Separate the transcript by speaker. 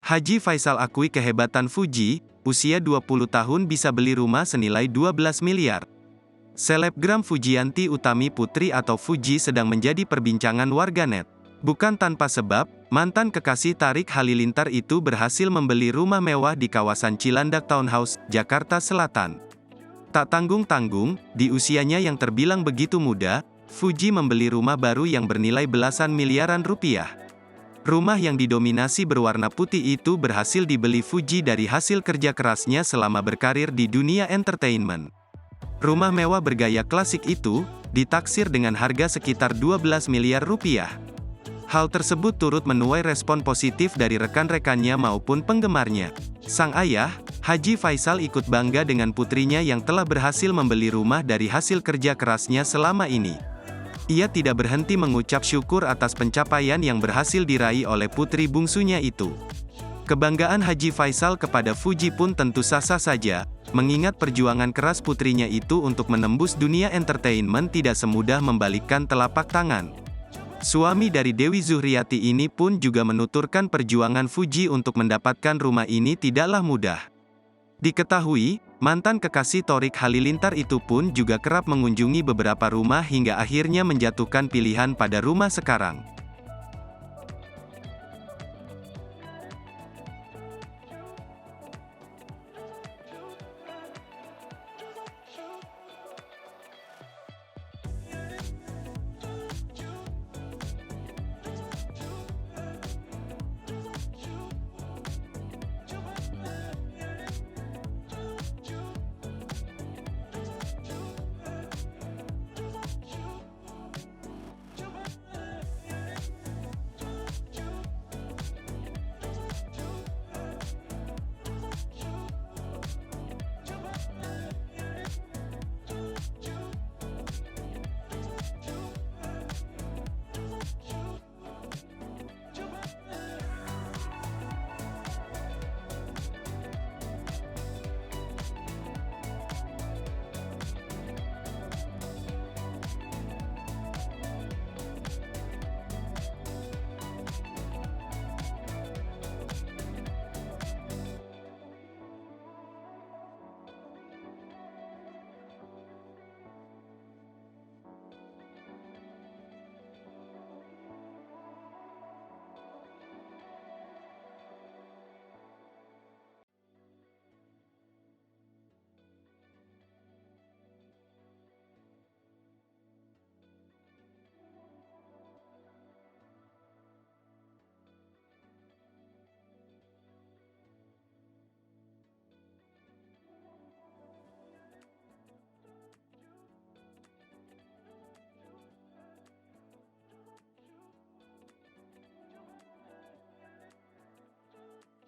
Speaker 1: Haji Faisal akui kehebatan Fuji, usia 20 tahun bisa beli rumah senilai 12 miliar. Selebgram Fujianti Utami Putri atau Fuji sedang menjadi perbincangan warganet. Bukan tanpa sebab, mantan kekasih Tarik Halilintar itu berhasil membeli rumah mewah di kawasan Cilandak Townhouse, Jakarta Selatan. Tak tanggung-tanggung, di usianya yang terbilang begitu muda, Fuji membeli rumah baru yang bernilai belasan miliaran rupiah. Rumah yang didominasi berwarna putih itu berhasil dibeli Fuji dari hasil kerja kerasnya selama berkarir di dunia entertainment. Rumah mewah bergaya klasik itu, ditaksir dengan harga sekitar 12 miliar rupiah. Hal tersebut turut menuai respon positif dari rekan-rekannya maupun penggemarnya. Sang ayah, Haji Faisal ikut bangga dengan putrinya yang telah berhasil membeli rumah dari hasil kerja kerasnya selama ini. Ia tidak berhenti mengucap syukur atas pencapaian yang berhasil diraih oleh putri bungsunya itu. Kebanggaan Haji Faisal kepada Fuji pun tentu sah-sah saja, mengingat perjuangan keras putrinya itu untuk menembus dunia entertainment tidak semudah membalikkan telapak tangan. Suami dari Dewi Zuhriati ini pun juga menuturkan perjuangan Fuji untuk mendapatkan rumah ini tidaklah mudah. Diketahui, mantan kekasih Tarik Halilintar itu pun juga kerap mengunjungi beberapa rumah hingga akhirnya menjatuhkan pilihan pada rumah sekarang.